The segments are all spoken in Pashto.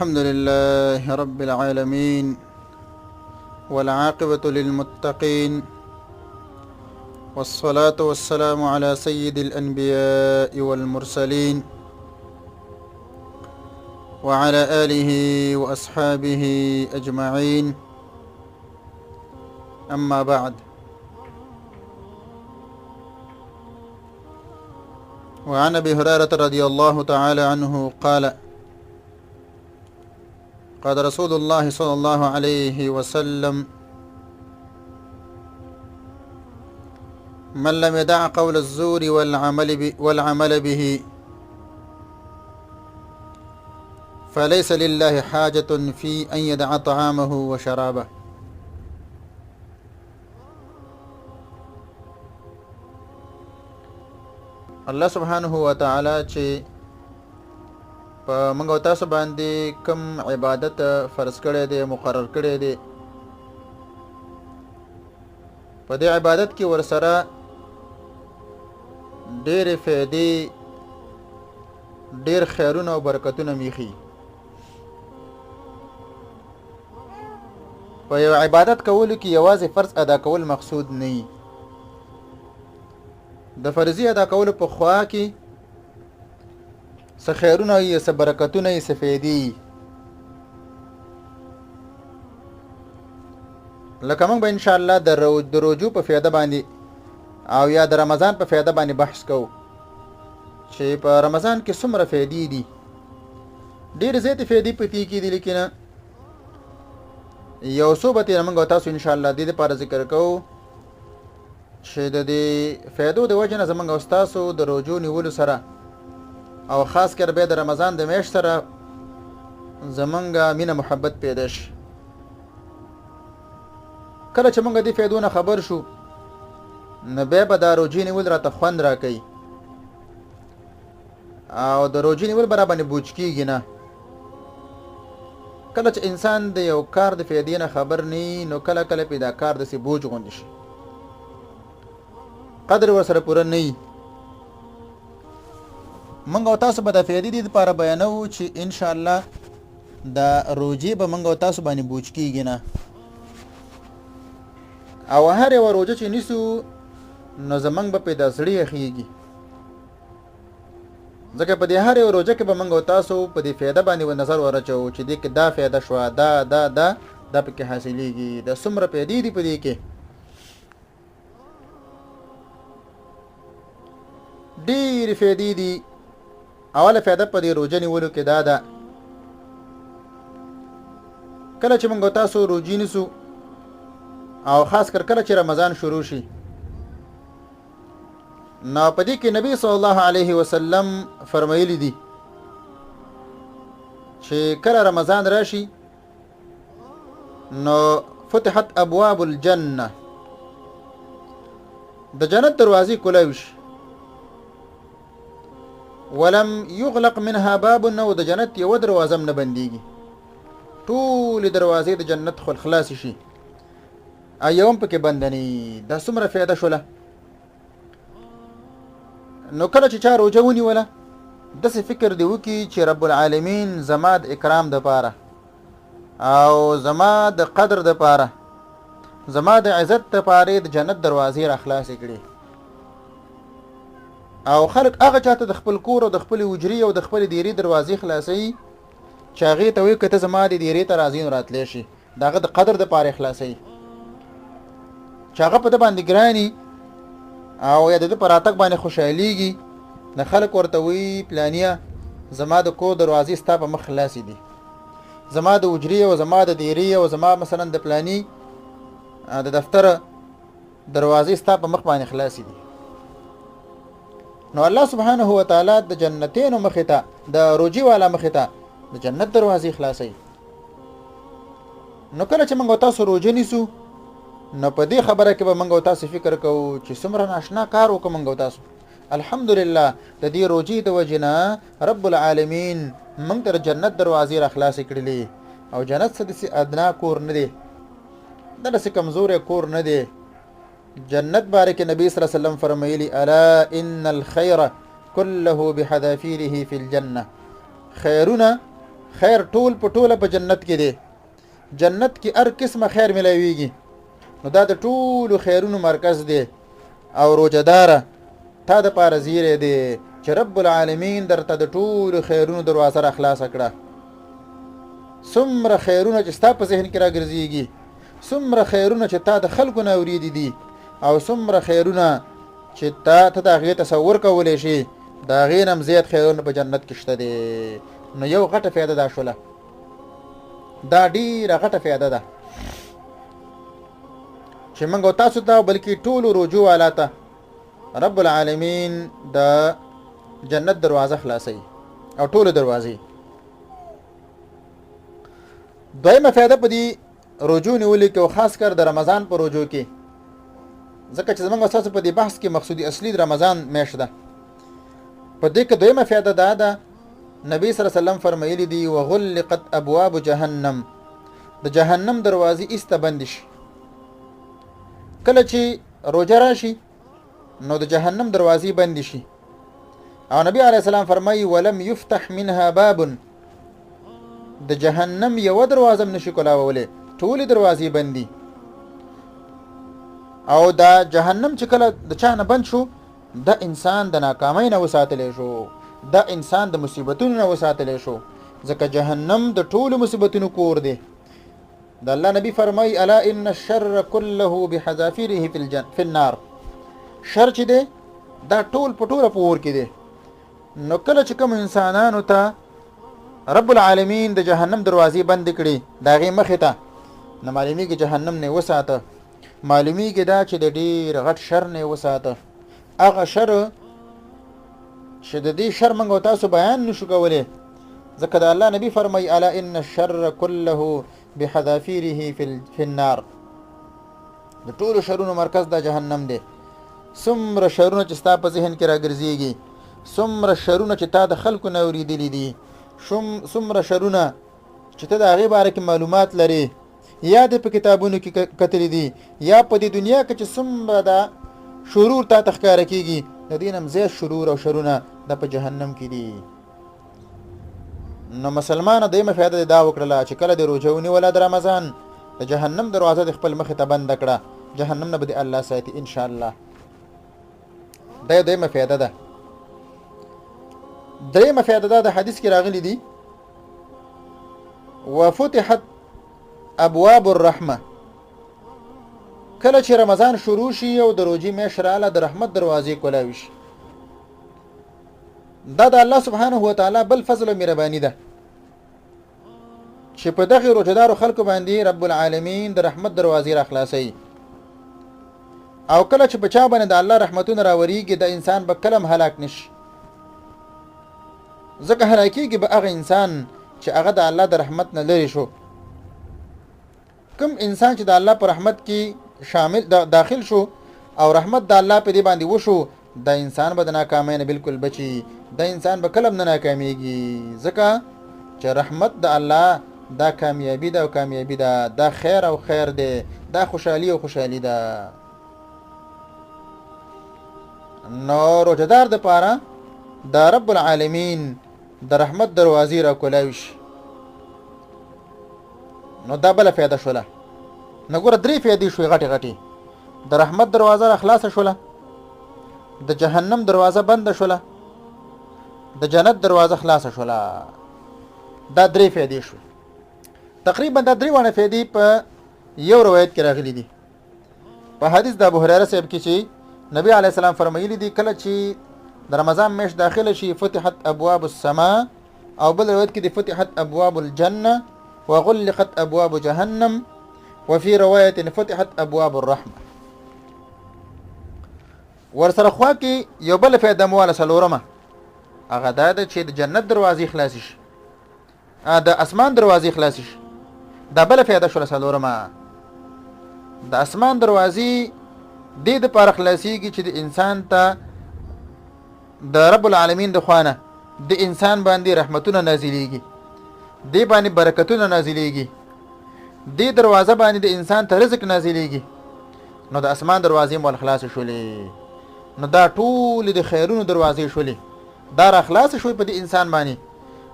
الحمد لله رب العالمين والعاقبة للمتقين والصلاة والسلام على سيد الأنبياء والمرسلين وعلى آله وأصحابه أجمعين. أما بعد، وعن أبي هريرة رضي الله تعالى عنه قال: قال رسول الله صلى الله عليه وسلم: من لم يدع قول الزور والعمل به فليس لله حاجة في أن يدع طعامه وشرابه. الله سبحانه وتعالى چې په موږ او تاسو باندې کوم عبادت فرض کړی دی، مقرر کړی دی، په دې عبادت کې ورسره ډېرې فایدې، ډېر خیرونه او برکتونه میخي. په یو عبادت کولو کې یوازې فرض ادا کول مقصود نه وي. د فرضي ادا کولو په خوا کې څه خیرونه وي، څه برکتونه وي، څه فایدې وي. لکه موږ به انشاءالله د روجو په فایده باندې او یا د رمضان په فایده باندې بحث کوو چې په رمضان کې څومره فایدې دي. ډېرې زیاتې فایدې په دې کې دي، لیکن یو څو به ترې موږ او تاسو انشاءالله دې دپاره ذکر کوو چې د دې فایدو د وجې نه زموږ او ستاسو د روجو نیولو سره او خاص کر به د رمضان د میاشت سره زمونږ مینه محبت پیدا شي. کله چې مونږ دې فایدو نه خبر شو، نو بیا به دا روجې نیول راته خوند راکوي او د روجې نیول به راباندې بوج کېږي نه. کله چې انسان د یو کار د فایدې نه خبر نه، نو کله کله پې دا کار داسې بوج غوندې شي، قدر ورسره پوره نه وي. منګ او تاسو به د فایدې دې لپاره بیانوو چې انشاءالله د روجې به منګ او تاسو باندې بوج کېږي نه، او هر یوه روجه چې نیسو نو زمونږ به پې د زړه یخېږي، ځکه په دې هر یوه روجه کې به منګ او تاسو په دې فایده باندې نظر ورچوو چې دې کې دا فایده شوه، دا پکې حاصلېږي، د څومره فایدې دي په دې کې. ډېرې فایدې دي. اوله فایده په دې روجه نیولو کې دا ده، کله چې موږ تاسو روجې نیسو او خاص کر کله چې رمضان شروع شي، نو په دې کې نبی صلی الله علیه وسلم فرمایلی دي چې کله رمضان راشي نو فتحت ابواب الجنه، د جنت دروازې کولاوي شي، ولم يغلق منها باب، نو د جنت یو دروازه نه بنديږي، ټول دروازې د جنت خلاص شي، ایوم پکې بندنی. دا څومره فایده شوله. نو کله چې چا روجه ونیوله، داسې فکر دی وکړي چې رب العالمین زما د اکرام د پاره او زما د قدر د پاره، زما د عزت د پاره د جنت دروازې را خلاصې کړي، او خلق هغه چاته د خپل کور او د خپل حجرې او د خپل دیرې دروازې خلاصوي چې هغې ته وایي که ته زما د دیرې ته راځې نو راتلی شي، د هغه د قدر د پاره خلاصوي چې هغه په ده باندې ګراني او یا د ده په راتګ باندې خوشحالېږي. د خلک ورته وایي پلانیه زما د کور دروازې ستا په مخ خلاصې دي، زما د حجرې او زما د دیرې او زما مثلا د پلاني د دفتر دروازې ستا په مخ باندې خلاصې دي. نو الله سبحانه وتعالی د جنتینو مخې ته، د روجې والا مخې ته د جنت دروازې خلاصوي. نو کله چې موږ تاسو روجه نیسو، نو په دې خبره کې به موږ تاسو فکر کوو چې څومره ناشنا کار وکړو موږ تاسو. الحمدلله د دې روجې د وجې نه رب العالمین موږ ته جنت دروازې را خلاصې کړلې، او جنت څه داسې ادنا کور نه دی، داسې کمزوری کور نه دی. جنت باره کې نبی صلی الله علیه وسلم فرمایلی: الا ان الخير كله بحذافيره في الجنه. خیرونه خیر ټول په ټوله په جنت کې دی. جنت کې هر قسمه خیر ملاویږي. نو دا د ټولو خیرونو مرکز دی. او روجداره تا د پاره زیری دی چې رب العالمین درته د ټولو خیرونو دروازه را خلاصه کړه. څومره خیرونه چې ستا په ذهن کې راګرځېږي، څومره خیرونه چې تا د خلکو نه اورېدي دي، او څومره خیرونه چې تا ته د هغې تصور کولی شي، د هغې نه هم زیات خیرونه په جنت کې شته دی. نو یو غټه فایده دا شوله، دا ډیره غټه فایده ده چې موږ او تاسو ته بلکې ټولو رجوع والا ته رب العالمین د جنت دروازه خلاصوي او ټولو دروازې. دویمه فایده په دې رجوع نیولې کې او خاص کر د رمضان په رجوع کې، ځکه چې زموږ تاسو په دې بحث کې مقصودی اصلي د رمضان میاشت ده. په دې کې دویمه فایده دا ده، نبی صلی الله علیه وسلم فرمایلی دی وغلقت ابواب جهنم، د جهنم دروازې ایسته بند شي. کله چې روزه راشي نو د جهنم دروازې بند شي، او نبی علیه السلام فرمایي ولم یفتح منها باب، د جهنم یو دروازه نشي کولاولی، ټولې دروازې بندي. او دا جهنم چې کله د چا نه بند شو، د انسان د ناکامۍ نه وساتلی شو، د انسان د مصیبتونو نه وساتلی شو، ځکه جهنم د ټولو مصیبتونو کور دی. د الله نبی فرمایي الا ان الشر كله بحذافيره في النار، شر چې دی دا ټول په ټوله په اور کې دی. نو کله چې کوم انسانانو ته رب العالمین د جهنم دروازې بند کړي د هغې مخې ته، نه معلومیږي جهنم نه وساته، معلومیږي دا چې د ډېر غټ شر نه وساته. هغه شر چې د دې شر موږ او تاسو بیان نشو کولی، ځکه د الله نبی فرمایي الا ان الشر كله بحذافيره في النار، د ټولو شرونو مرکز د جهنم دی. څومره شرونه چې ستا په ذهن کې راګرځېږي، څومره شرونه چې تا د خلکو نه اورېدلي دي، څومره شرونه چې ته د هغې باره کې معلومات لرې، یا دې په کتابونو کې کتلي دي، یا په دې دنیا کې چې څومره د شرور تا ته ښکاره کېږي، د دې نه هم زیات شرور او شرونه د په جهنم کې دي. نو مسلمانه دیمه فایده دا وکړله چې کله د روژه ونیوله د رمضان، د جهنم دروازه د خپل مخې ته بنده کړه، جهنم نه به د الله ساتي ان شاء الله. دا دیمه فایده ده. دریمه فایده دا د حدیث کې راغلی دي وفتحت ابواب الرحمه، کله چې رمضان شروع شي او د روژې میاشت رااله د رحمت دروازې کولاوي شي. دا د الله سبحانه وتعالی بل فضل او مهرباني ده چې په دغه روزدارو خلکو باندې رب العالمین د رحمت دروازې را خلاصوي. او کله چې په چا باندې د الله رحمتونه راوریږي، د انسان به کلم هلاک نشي، ځکه هلاکیږي به هغه انسان چې هغه د الله د رحمت نه لرې شو. کوم انسان چې د الله په رحمت کې شامل داخل شو او رحمت د الله په دې باندې وشو، د انسان به د ناکامۍ نه بالکل بچي، د انسان به کلم نه ناکامیږي، ځکه چې رحمت د الله دا کامیابی ده او کامیابی ده، دا خیر او خیر ده، دا خوشحالی او خوشحالی ده. نو روزدار د پاره د رب العالمین د رحمت دروازې را کولاوي شي. نو دا بله فایده شوله. نو ګوره درې فایدې شوې غټې غټې. د رحمت دروازه را خلاصه شوله، د جهنم دروازه بنده شوله، د جنت دروازه خلاصه شوله. دا درې فایدې شوې. تقریبا دا درې وانه فایدې په یو روایت کې راغلي دي. په حدیث د ابو هريره صاحب کې چې نبی علیه السلام فرمایلی دي کله چې د رمضان میاشت داخله شي فتحت ابواب السماء، او بل روایت کې دي فتحت ابواب الجنه وغلقت ابواب جهنم وفي روايه فتحت ابواب الرحمه. ورسره خوا کې یو بل فائدہ مواله سلورمه، هغه دا ده چې د جنت دروازې خلاص شي، د اسمان دروازې خلاص شي. دا بل فائدہ شو سلورمه، د اسمان دروازې د دې لپاره خلاصيږي چې د انسان ته د رب العالمین د خوانه د انسان باندې رحمتونه نازلېږي، دی باندې برکتونه نازلېږي، دی دروازه باندې د انسان ته رزق نازلېږي. نو د اسمان دروازې مول خلاص شولې، نو دا ټول د خیرونو دروازې شولې، دا را خلاص شوې په دې انسان باندې.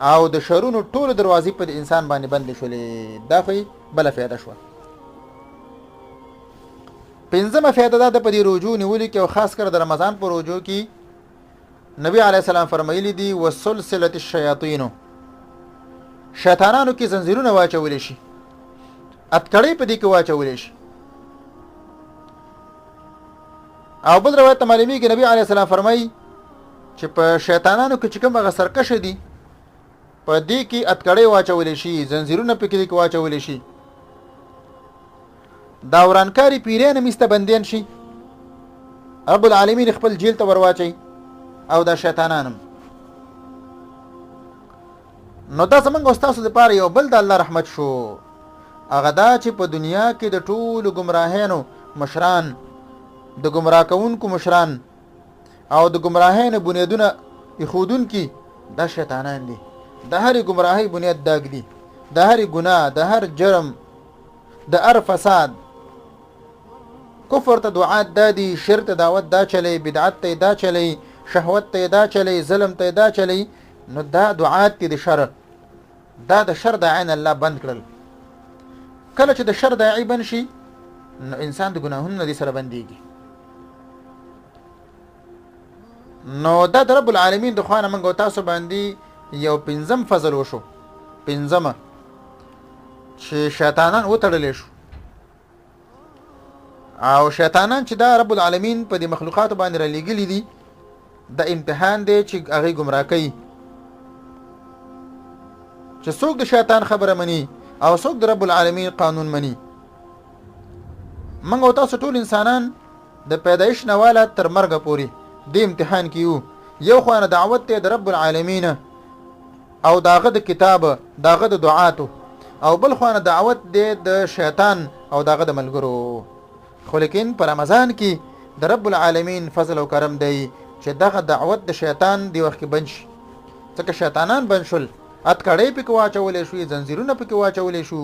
او د شرونو ټول دروازې په انسان باندې بند شولې. دا خو بل فایده شو. پنځمه فایده دا د پدې روزو نیولې کې او خاص کر د رمضان په روزو کې نبی علی السلام فرمایلی دي وسلسله الشیاطین، شیطانانو کې زنجیرونه واچول شي، اتکړې په دې کې واچول شي. او بل روایت معلومی کې نبی علی السلام فرمایي چې په شیطانانو کې چې کوم هغه سرکشه دي په دې کې اتکړې واچول شي، زنجیرونه په کې واچول شي. دا ورانکاری پیران مستبندین شي، رب العالمین خپل جیل ته ورواچي او دا شیطانانم. نو دا زمونږ استاسو لپاره یو بل د الله رحمت شو. هغه دا چې په دنیا کې د ټولو گمراهانو مشران، د گمراه کوونکو مشران او د گمراهانو بنیادونه یخودون کی دا شیطانان دي. د هر گمراهی بنیاد داګ دي، د هر ګناه، د هر جرم، د هر فساد، کفر ته دعات دادي، شرک ته دعوت دا چلی، بدعت ته دا چلی، شهوت ته دا چلی، ظلم ته دا چلی. نو دا دعات دي د شر. دا د شر د عین الله بند کړل. کله چې د شر داعی بند شي نو انسان د ګناهونو دي سره بنديږي. نو دا د رب العالمین د خوانه منګو تاسو باندې یو پنځم فضل وشو. پنځمه چې شیطانان وتړلې شو، او شیطانان چې دا رب العالمین په دې مخلوقات باندې را لېږلي دي د امتحان دی چې هغه گمراه کوي. چې څوک د شیطان خبره مني او څوک د رب العالمین قانون مني. منګو تاسو ټول انسانان د پیدایش نواله تر مرګ پورې د امتحان کیو. یو خوانه دعوت ته د رب العالمین او داغه د کتاب، داغه د دعاتو، او بل خوانه دعوت دی د شیطان او داغه د ملګرو. خو لیکن په رمضان کې د رب العالمین فضل او کرم دی چې دغه دعوت د شیطان دی وخت بند شي. ځکه شیطانان بند شول، اتکړې پکې واچولې شو، زنجیرونه پکې واچولې شو.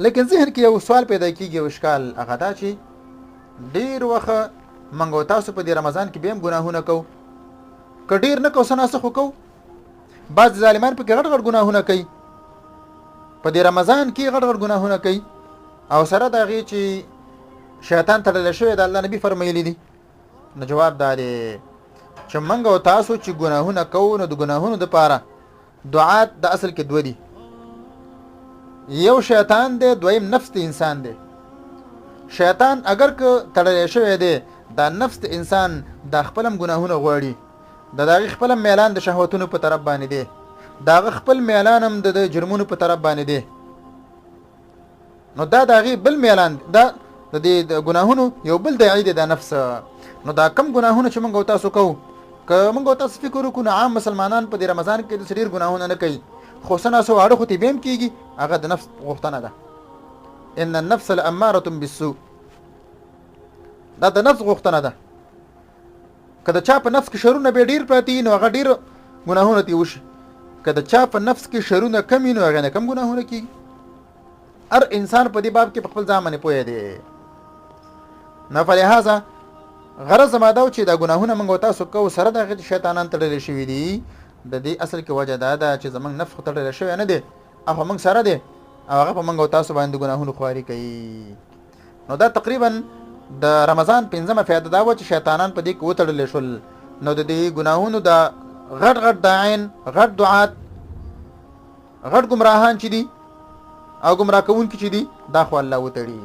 لیکن ذهن کې یو سوال پیدا کیږي او اشکال هغه دا چې ډیر وخت منګو تاسو په دې رمضان کې به هم ګناهونه کوو، کډیر نه کو سناسه خو کو. بعض ظالمان په کې غټ غټ ګناهونه کوي، په دې رمضان کې غټ غټ ګناهونه کوي، او سره دا غي چې شیطان تړل شوی د الله نبی فرمایلی دي. نو جواب دا دی چې منګو تاسو چې ګناهونه کوو نو د ګناهونو د پاره دعات د اصل کې دوه دي. یو شیطان دی، دویم نفس د انسان دی. شیطان اگر که تړل شوی دی دا نفس د انسان د خپلم ګناهونه غواړي، د خپل میلان د شهوتونو په طرف باندې دی، دا خپل میلان هم د جرمونو په طرف باندې دی. نو دا دغه بل میلان دا د دې ګناهونو یو بل داعی دی د نفس. نو دا کم ګناهونه چې موږ تاسو کوو، که موږ تاسو فکر وکړو عام مسلمانان په دې رمضان کې د سریر ګناهونه نه کوي، خو سنا سو اړه خو تی بهم کیږي، هغه د نفس غوښتنه ده. ان النفس لاماره بالسوء، دا د نفس غوښتنه ده. کله چا په نفس کې شرونه به ډیر پاتې نو هغه ډیر ګناهونه تی وشي، کله چا په نفس کې شرونه کم نو هغه نه کم ګناهونه کیږي. هر انسان په دې باب کې په خپل ځامن پوهه دی. نه فلهذا غرض ماده چې دا ګناهونه موږ تاسو کو سره د شیطانان تړل شوی دي. د دې اصل کې وجه دا ده چې زمنګ نفس تړل شوی نه دی، هغه موږ سره دی، هغه په موږ تاسو باندې ګناهونه خواري کوي. نو دا تقریبا د رمضان پنځمه فائدہ دا و چې شیطانان په دې کې وتړل شول. نو د دې ګناهونو دا غټ غټ داعین، غټ دعات، غټ گمراهان چې دي او گمراه کوونکي چې دي دا خو الله وتړي.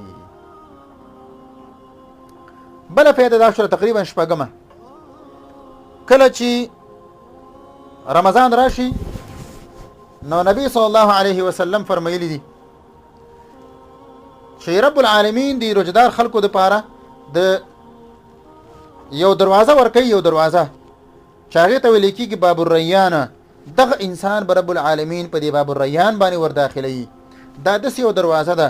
بل فائدہ دا شو تقریبا شپږمه، کله چې رمضان راشي نو نبی صلی الله علیه وسلم فرمایلی دي چې رب العالمین دی روزدار خلکو د پاره د یو دروازه ورکي، یو دروازه چې هغه ته ویل کېږي باب الریان. دغه انسان به رب العالمین په دې باب الریان باندې ور داخلي. دا د یو دروازه ده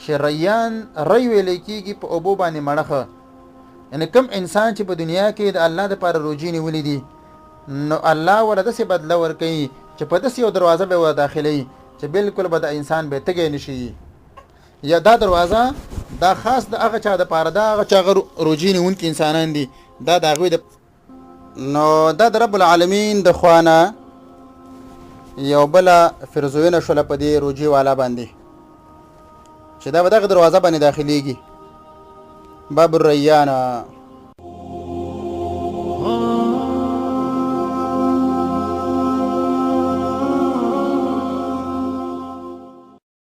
چې ریان ری ویل کېږي په ابو باندې مړخه. یعنی کوم انسان چې په دنیا کې د الله د پاره روزي نیولې دي نو الله ولدا سي بدله ورکي چې په دې یو دروازه به ور داخلي چې بالکل به د انسان به تګي نشي. یا دا دروازه دا خاص د هغه چا د پاره دا هغه چا روزي نیونکي انسانان دي، دا د هغه د نو دا د رب العالمین د خوانه یو بله فرزوینه شوله په دې روجي والا باندې چې دا به دغه دروازه باندې داخلیږي باب الریان